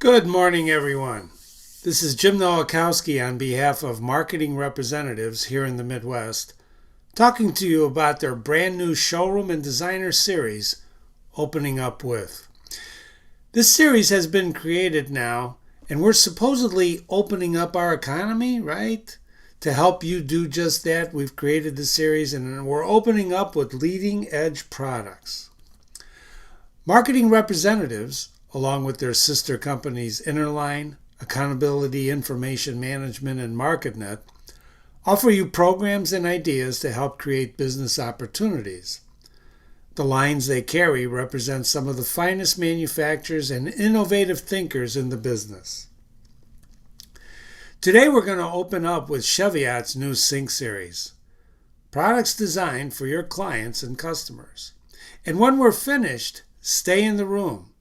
Good morning, everyone. This is Jim Nowakowski on behalf of marketing representatives here in the Midwest, talking to you about their brand new showroom and designer series, Opening Up With. This series has been created now, and we're supposedly opening up our economy, right? To help you do just that, we've created the series, and we're opening up with leading-edge products. Marketing representatives, along with their sister companies Interline, Accountability Information Management, and MarketNet, offer you programs and ideas to help create business opportunities. The lines they carry represent some of the finest manufacturers and innovative thinkers in the business. Today we're going to open up with Cheviot's new sink series, products designed for your clients and customers. And when we're finished, stay in the room.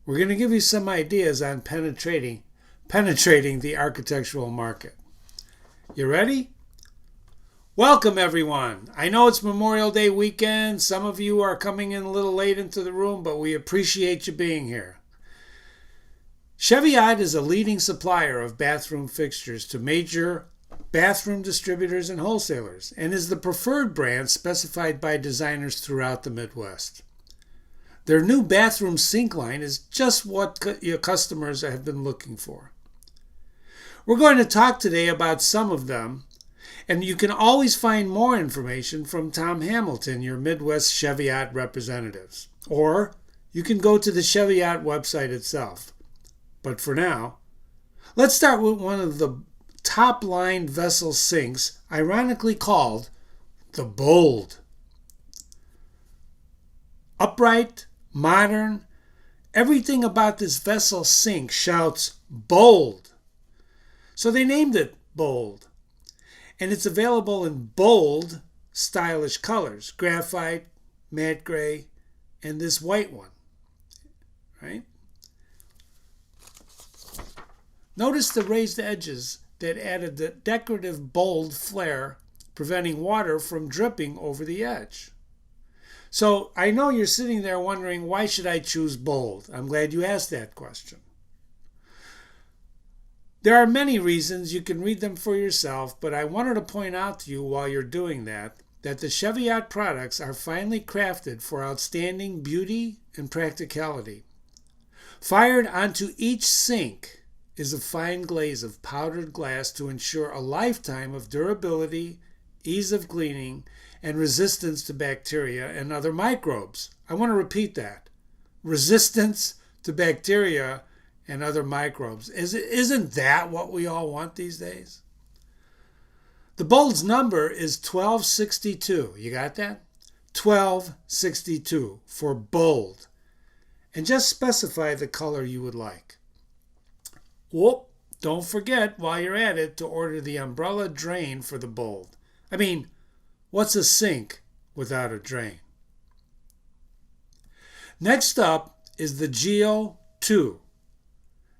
We're going to give you some ideas on penetrating the architectural market. You ready? Welcome, everyone. I know it's Memorial Day weekend. Some of you are coming in a little late into the room, but we appreciate you being here. Cheviot is a leading supplier of bathroom fixtures to major bathroom distributors and wholesalers, and is the preferred brand specified by designers throughout the Midwest. Their new bathroom sink line is just what your customers have been looking for. We're going to talk today about some of them, and you can always find more information from Tom Hamilton, your Midwest Cheviot representatives. Or you can go to the Cheviot website itself. But for now, let's start with one of the top-line vessel sinks, ironically called the Bold. Upright, modern, everything about this vessel sink shouts bold. So they named it Bold. And it's available in bold, stylish colors, graphite, matte gray, and this white one, right? Notice the raised edges that added the decorative bold flair, preventing water from dripping over the edge. So I know you're sitting there wondering, why should I choose bold? I'm glad you asked that question. There are many reasons. You can read them for yourself, but I wanted to point out to you while you're doing that the Cheviot products are finely crafted for outstanding beauty and practicality. Fired onto each sink is a fine glaze of powdered glass to ensure a lifetime of durability, ease of cleaning, and resistance to bacteria and other microbes. I want to repeat that. Resistance to bacteria and other microbes. Isn't that what we all want these days? The Bold's number is 1262. You got that? 1262 for Bold. And just specify the color you would like. Whoop, don't forget while you're at it to order the umbrella drain for the Bold. I mean, what's a sink without a drain? Next up is the Geo 2.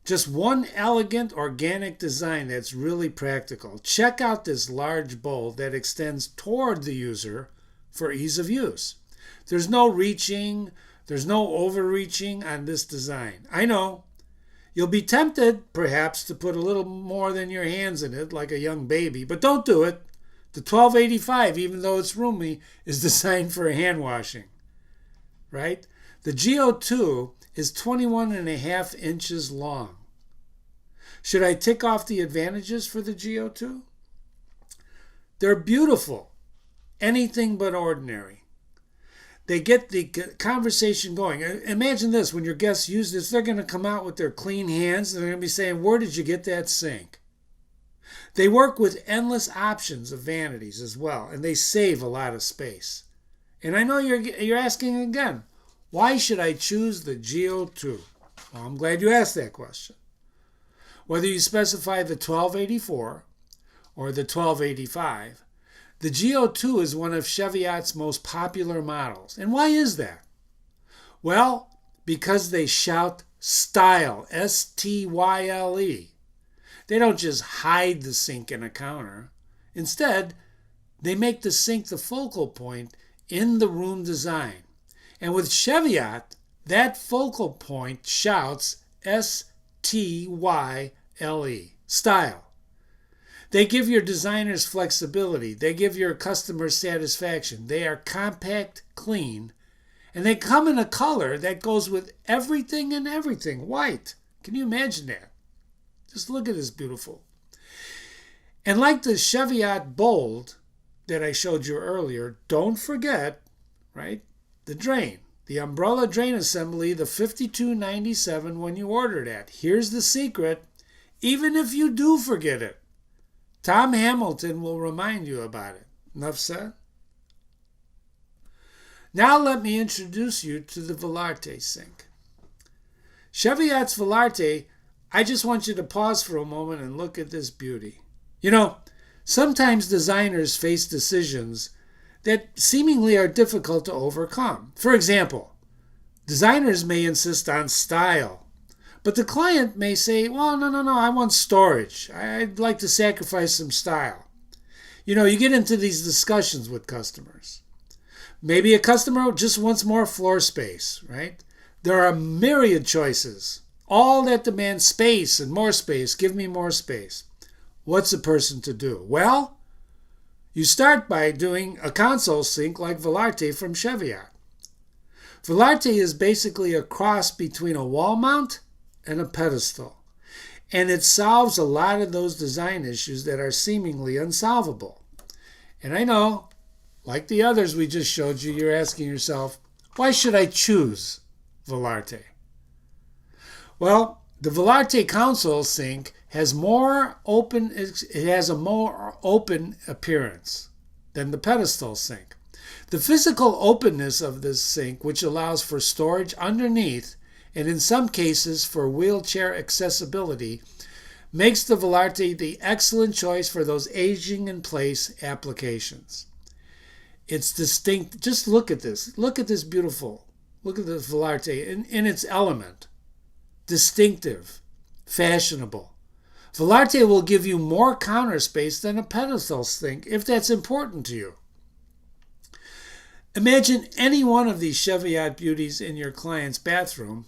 Just one elegant organic design that's really practical. Check out this large bowl that extends toward the user for ease of use. There's no reaching, there's no overreaching on this design. I know. You'll be tempted, perhaps, to put a little more than your hands in it, like a young baby, but don't do it. The 1285, even though it's roomy, is designed for hand washing, right? The Geo 2 is 21.5 inches long. Should I tick off the advantages for the Geo 2? They're beautiful, anything but ordinary. They get the conversation going. Imagine this, when your guests use this, they're going to come out with their clean hands, and they're going to be saying, where did you get that sink? They work with endless options of vanities as well, and they save a lot of space. And I know you're asking again, why should I choose the Geo 2? Well, I'm glad you asked that question. Whether you specify the 1284 or the 1285, the Geo 2 is one of Cheviot's most popular models. And why is that? Well, because they shout style, S-T-Y-L-E. They don't just hide the sink in a counter. Instead, they make the sink the focal point in the room design. And with Cheviot, that focal point shouts Style. They give your designers flexibility. They give your customers satisfaction. They are compact, clean, and they come in a color that goes with everything and everything. White. Can you imagine that? Just look at this beautiful. And like the Cheviot Bold that I showed you earlier, don't forget, right, the drain. The umbrella drain assembly, the 5297 when you order that. Here's the secret. Even if you do forget it, Tom Hamilton will remind you about it. Enough said? Now let me introduce you to the Volarte sink. Cheviot's Volarte, I just want you to pause for a moment and look at this beauty. You know, sometimes designers face decisions that seemingly are difficult to overcome. For example, designers may insist on style, but the client may say, well, no, I want storage. I'd like to sacrifice some style. You know, you get into these discussions with customers. Maybe a customer just wants more floor space, right? There are myriad choices, all that demand space and more space. Give me more space. What's a person to do? Well, you start by doing a console sink like Volarte from Cheviot. Volarte is basically a cross between a wall mount and a pedestal, and it solves a lot of those design issues that are seemingly unsolvable. And I know, like the others we just showed you, you're asking yourself, why should I choose Volarte? Well, the Volarte console sink has a more open appearance than the pedestal sink. The physical openness of this sink, which allows for storage underneath and in some cases for wheelchair accessibility, makes the Volarte the excellent choice for those aging in place applications. It's distinct. Just look at this. Look at this beautiful. Look at this Volarte in its element. Distinctive, fashionable. Volarte will give you more counter space than a pedestal sink if that's important to you. Imagine any one of these Cheviot beauties in your client's bathroom,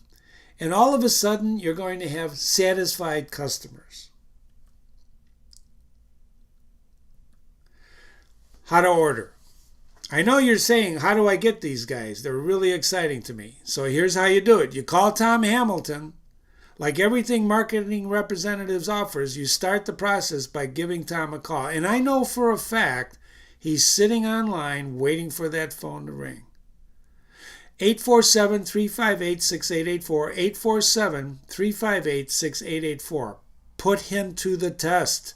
and all of a sudden you're going to have satisfied customers. How to order. I know you're saying, how do I get these guys? They're really exciting to me. So here's how you do it. You call Tom Hamilton. Like everything marketing representatives offers, you start the process by giving Tom a call. And I know for a fact he's sitting online waiting for that phone to ring. 847-358-6884, 847-358-6884. Put him to the test.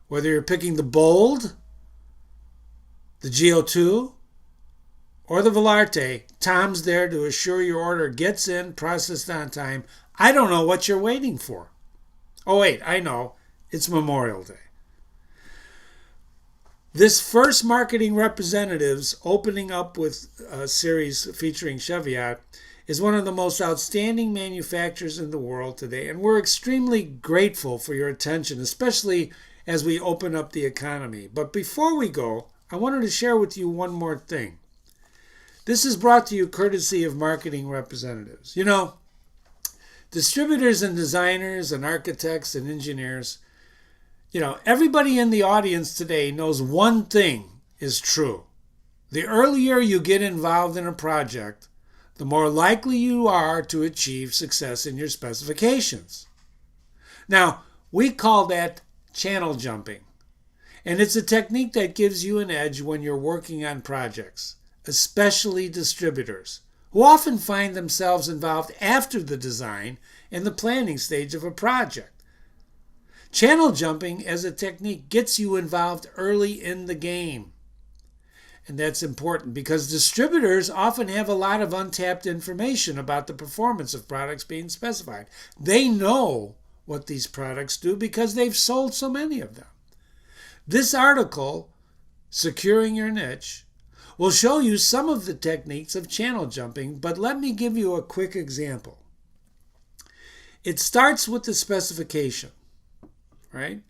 Whether you're picking the Bold, the GO2, or the Volarte, Tom's there to assure your order gets in, processed on time. I don't know what you're waiting for. Oh, wait, I know. It's Memorial Day. This first Marketing Representatives opening up with a series featuring Cheviot is one of the most outstanding manufacturers in the world today, and we're extremely grateful for your attention, especially as we open up the economy. But before we go, I wanted to share with you one more thing. This is brought to you courtesy of Marketing Representatives. You know, distributors and designers and architects and engineers, you know, everybody in the audience today knows one thing is true. The earlier you get involved in a project, the more likely you are to achieve success in your specifications. Now, we call that channel jumping, and it's a technique that gives you an edge when you're working on projects, especially distributors, who often find themselves involved after the design and the planning stage of a project. Channel jumping as a technique gets you involved early in the game. And that's important because distributors often have a lot of untapped information about the performance of products being specified. They know what these products do because they've sold so many of them. This article, Securing Your Niche, will show you some of the techniques of channel jumping, but let me give you a quick example. It starts with the specification, right?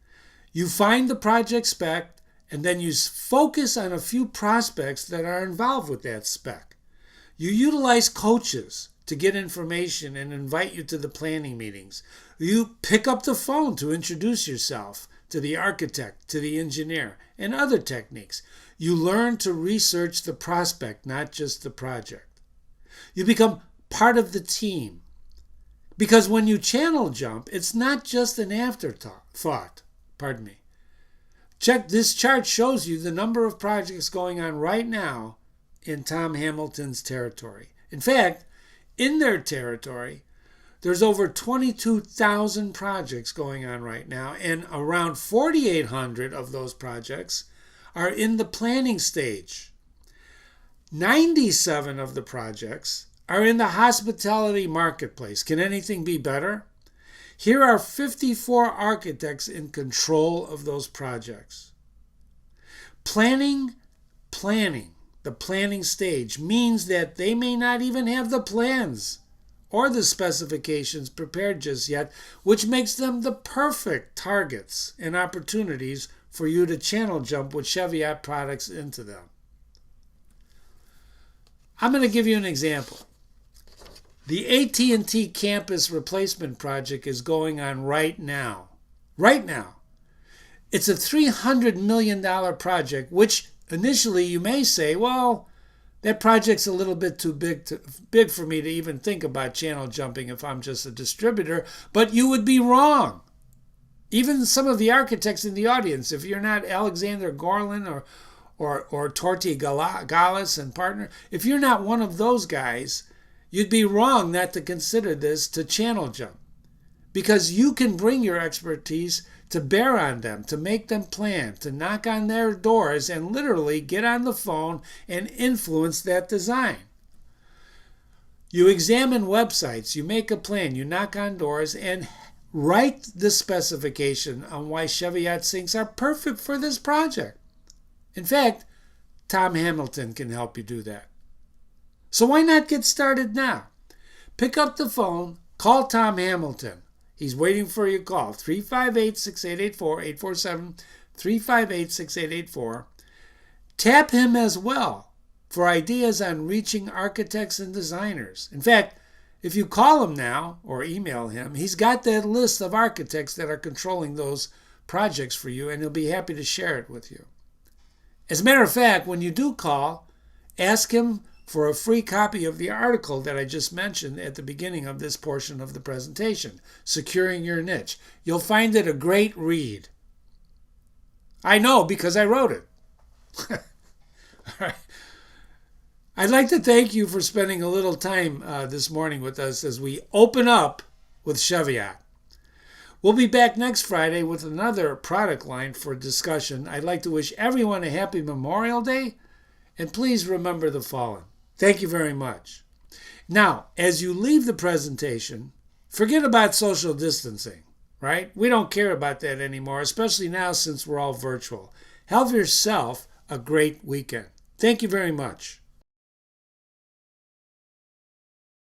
You find the project spec, and then you focus on a few prospects that are involved with that spec. You utilize coaches to get information and invite you to the planning meetings. You pick up the phone to introduce yourself to the architect, to the engineer, and other techniques. You learn to research the prospect, not just the project. You become part of the team. Because when you channel jump, it's not just an afterthought. This chart shows you the number of projects going on right now in Tom Hamilton's territory. In fact, in their territory, there's over 22,000 projects going on right now, and around 4,800 of those projects are in the planning stage. 97 of the projects are in the hospitality marketplace. Can anything be better? Here are 54 architects in control of those projects. Planning, the planning stage means that they may not even have the plans or the specifications prepared just yet, which makes them the perfect targets and opportunities for you to channel jump with Cheviot products into them. I'm going to give you an example. The AT&T campus replacement project is going on right now. Right now. It's a $300 million project, which initially you may say, well, that project's a little bit too big for me to even think about channel jumping if I'm just a distributor, but you would be wrong. Even some of the architects in the audience, if you're not Alexander Gorlin or Torti Gallus and partner, if you're not one of those guys, you'd be wrong not to consider this to channel jump, because you can bring your expertise to bear on them, to make them plan, to knock on their doors and literally get on the phone and influence that design. You examine websites, you make a plan, you knock on doors and write the specification on why Cheviot sinks are perfect for this project. In fact, Tom Hamilton can help you do that. So why not get started now? Pick up the phone, call Tom Hamilton. He's waiting for your call, 358-6884, 847-358-6884. Tap him as well for ideas on reaching architects and designers. In fact, if you call him now or email him, he's got that list of architects that are controlling those projects for you, and he'll be happy to share it with you. As a matter of fact, when you do call, ask him for a free copy of the article that I just mentioned at the beginning of this portion of the presentation, Securing Your Niche. You'll find it a great read. I know because I wrote it. All right. I'd like to thank you for spending a little time this morning with us as we open up with Cheviot. We'll be back next Friday with another product line for discussion. I'd like to wish everyone a happy Memorial Day, and please remember the fallen. Thank you very much. Now, as you leave the presentation, forget about social distancing, right? We don't care about that anymore, especially now since we're all virtual. Have yourself a great weekend. Thank you very much.